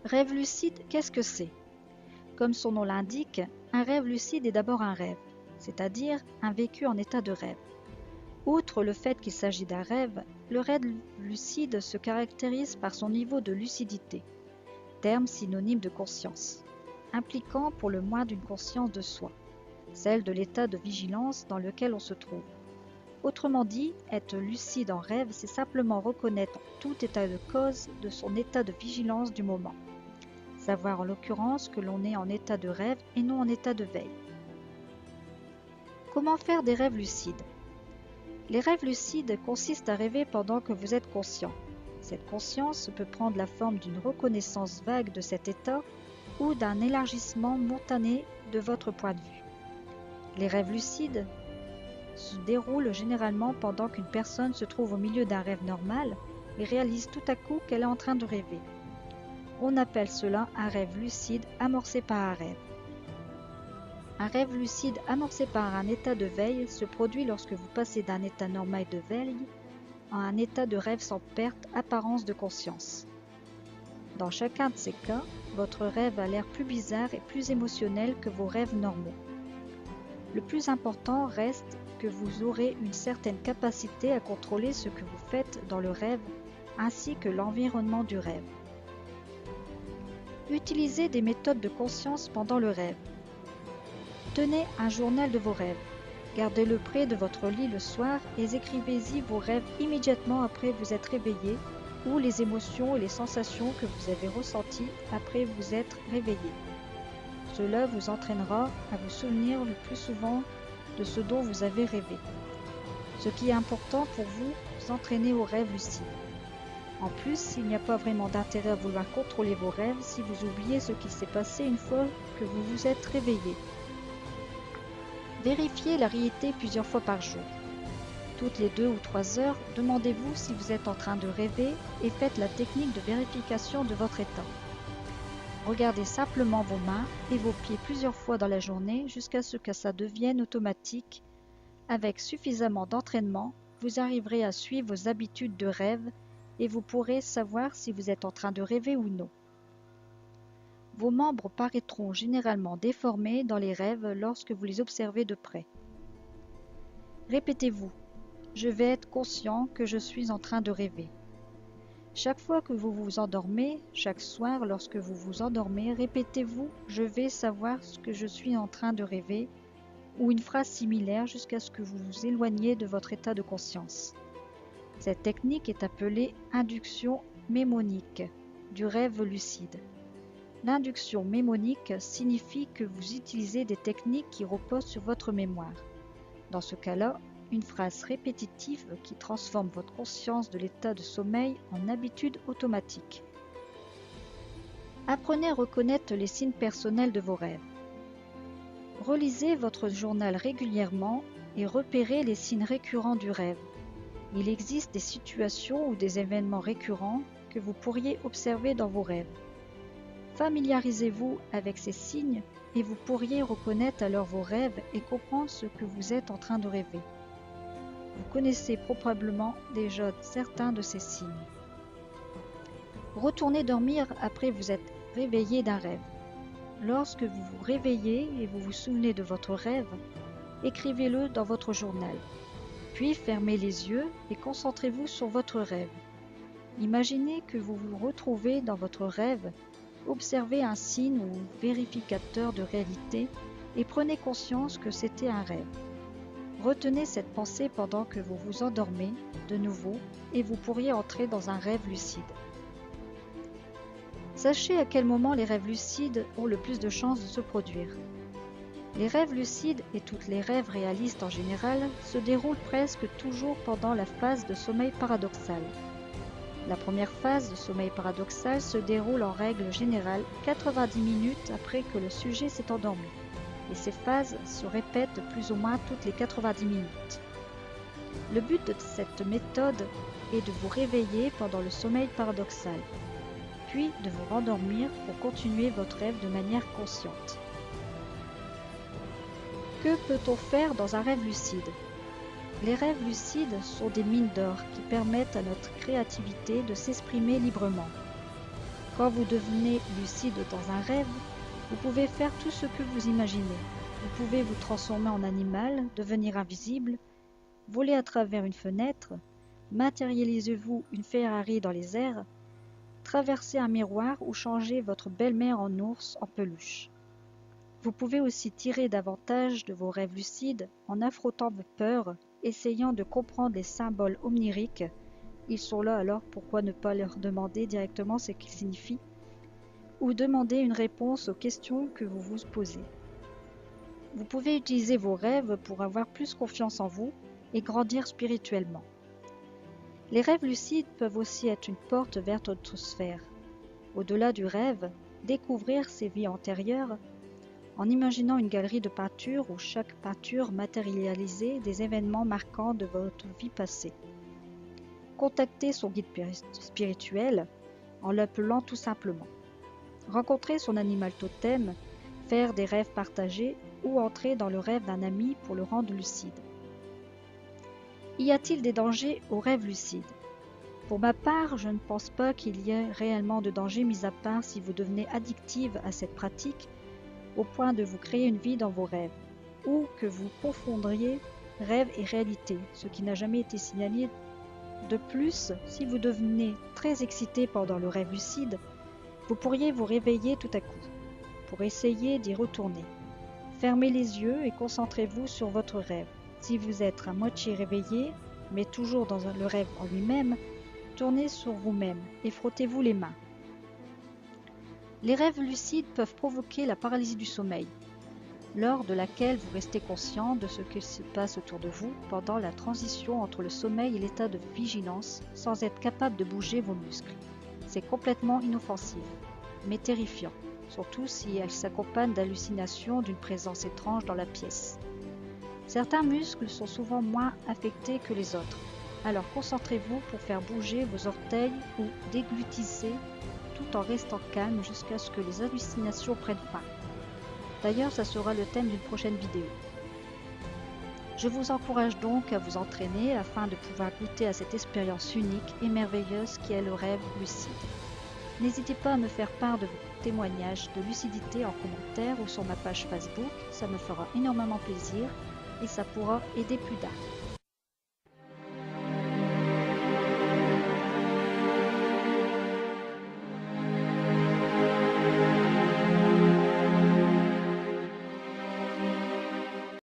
Rêve lucide, qu'est-ce que c'est? Comme son nom l'indique, un rêve lucide est d'abord un rêve, c'est-à-dire un vécu en état de rêve. Outre le fait qu'il s'agit d'un rêve, le rêve lucide se caractérise par son niveau de lucidité, terme synonyme de conscience, impliquant pour le moins d'une conscience de soi, celle de l'état de vigilance dans lequel on se trouve. Autrement dit, être lucide en rêve, c'est simplement reconnaître en tout état de cause de son état de vigilance du moment. Savoir en l'occurrence que l'on est en état de rêve et non en état de veille. Comment faire des rêves lucides? Les rêves lucides consistent à rêver pendant que vous êtes conscient. Cette conscience peut prendre la forme d'une reconnaissance vague de cet état ou d'un élargissement momentané de votre point de vue. Les rêves lucides se déroulent généralement pendant qu'une personne se trouve au milieu d'un rêve normal et réalise tout à coup qu'elle est en train de rêver. On appelle cela un rêve lucide amorcé par un rêve. Un rêve lucide amorcé par un état de veille se produit lorsque vous passez d'un état normal de veille à un état de rêve sans perte apparence de conscience. Dans chacun de ces cas, votre rêve a l'air plus bizarre et plus émotionnel que vos rêves normaux. Le plus important reste que vous aurez une certaine capacité à contrôler ce que vous faites dans le rêve ainsi que l'environnement du rêve. Utilisez des méthodes de conscience pendant le rêve. Tenez un journal de vos rêves. Gardez-le près de votre lit le soir et écrivez-y vos rêves immédiatement après vous être réveillé ou les émotions et les sensations que vous avez ressenties après vous être réveillé. Cela vous entraînera à vous souvenir le plus souvent de ce dont vous avez rêvé. Ce qui est important pour vous, vous entraîner aux rêves lucides. En plus, il n'y a pas vraiment d'intérêt à vouloir contrôler vos rêves si vous oubliez ce qui s'est passé une fois que vous vous êtes réveillé. Vérifiez la réalité plusieurs fois par jour. Toutes les 2 ou 3 heures, demandez-vous si vous êtes en train de rêver et faites la technique de vérification de votre état. Regardez simplement vos mains et vos pieds plusieurs fois dans la journée jusqu'à ce que ça devienne automatique. Avec suffisamment d'entraînement, vous arriverez à suivre vos habitudes de rêve et vous pourrez savoir si vous êtes en train de rêver ou non. Vos membres paraîtront généralement déformés dans les rêves lorsque vous les observez de près. Répétez-vous, je vais être conscient que je suis en train de rêver. Chaque fois que vous vous endormez, chaque soir lorsque vous vous endormez, répétez-vous, je vais savoir ce que je suis en train de rêver, ou une phrase similaire jusqu'à ce que vous vous éloigniez de votre état de conscience. Cette technique est appelée induction mémonique du rêve lucide. L'induction mémonique signifie que vous utilisez des techniques qui reposent sur votre mémoire. Dans ce cas-là, une phrase répétitive qui transforme votre conscience de l'état de sommeil en habitude automatique. Apprenez à reconnaître les signes personnels de vos rêves. Relisez votre journal régulièrement et repérez les signes récurrents du rêve. Il existe des situations ou des événements récurrents que vous pourriez observer dans vos rêves. Familiarisez-vous avec ces signes et vous pourriez reconnaître alors vos rêves et comprendre ce que vous êtes en train de rêver. Vous connaissez probablement déjà certains de ces signes. Retournez dormir après vous être réveillé d'un rêve. Lorsque vous vous réveillez et vous vous souvenez de votre rêve, écrivez-le dans votre journal. Puis fermez les yeux et concentrez-vous sur votre rêve. Imaginez que vous vous retrouvez dans votre rêve, observez un signe ou vérificateur de réalité et prenez conscience que c'était un rêve. Retenez cette pensée pendant que vous vous endormez de nouveau et vous pourriez entrer dans un rêve lucide. Sachez à quel moment les rêves lucides ont le plus de chances de se produire. Les rêves lucides et toutes les rêves réalistes en général se déroulent presque toujours pendant la phase de sommeil paradoxal. La première phase de sommeil paradoxal se déroule en règle générale 90 minutes après que le sujet s'est endormi, et ces phases se répètent plus ou moins toutes les 90 minutes. Le but de cette méthode est de vous réveiller pendant le sommeil paradoxal, puis de vous rendormir pour continuer votre rêve de manière consciente. Que peut-on faire dans un rêve lucide? Les rêves lucides sont des mines d'or qui permettent à notre créativité de s'exprimer librement. Quand vous devenez lucide dans un rêve, vous pouvez faire tout ce que vous imaginez. Vous pouvez vous transformer en animal, devenir invisible, voler à travers une fenêtre, matérialisez-vous une Ferrari dans les airs, traverser un miroir ou changer votre belle-mère en ours en peluche. Vous pouvez aussi tirer davantage de vos rêves lucides en affrontant vos peurs, essayant de comprendre les symboles omniriques. Ils sont là, alors pourquoi ne pas leur demander directement ce qu'ils signifient? Ou demander une réponse aux questions que vous vous posez. Vous pouvez utiliser vos rêves pour avoir plus confiance en vous et grandir spirituellement. Les rêves lucides peuvent aussi être une porte vers d'autres sphères. Au-delà du rêve, découvrir ses vies antérieures en imaginant une galerie de peintures où chaque peinture matérialisait des événements marquants de votre vie passée. Contacter son guide spirituel en l'appelant tout simplement. Rencontrer son animal totem, faire des rêves partagés ou entrer dans le rêve d'un ami pour le rendre lucide. Y a-t-il des dangers aux rêves lucides? Pour ma part, je ne pense pas qu'il y ait réellement de danger mis à part si vous devenez addictive à cette pratique au point de vous créer une vie dans vos rêves, ou que vous confondriez rêve et réalité, ce qui n'a jamais été signalé. De plus, si vous devenez très excité pendant le rêve lucide, vous pourriez vous réveiller tout à coup, pour essayer d'y retourner. Fermez les yeux et concentrez-vous sur votre rêve. Si vous êtes à moitié réveillé, mais toujours dans le rêve en lui-même, tournez sur vous-même et frottez-vous les mains. Les rêves lucides peuvent provoquer la paralysie du sommeil, lors de laquelle vous restez conscient de ce qui se passe autour de vous pendant la transition entre le sommeil et l'état de vigilance, sans être capable de bouger vos muscles. C'est complètement inoffensif, mais terrifiant, surtout si elle s'accompagne d'hallucinations d'une présence étrange dans la pièce. Certains muscles sont souvent moins affectés que les autres, alors concentrez-vous pour faire bouger vos orteils ou déglutissez tout en restant calme jusqu'à ce que les hallucinations prennent fin. D'ailleurs, ça sera le thème d'une prochaine vidéo. Je vous encourage donc à vous entraîner afin de pouvoir goûter à cette expérience unique et merveilleuse qui est le rêve lucide. N'hésitez pas à me faire part de vos témoignages de lucidité en commentaire ou sur ma page Facebook, ça me fera énormément plaisir et ça pourra aider plus d'un.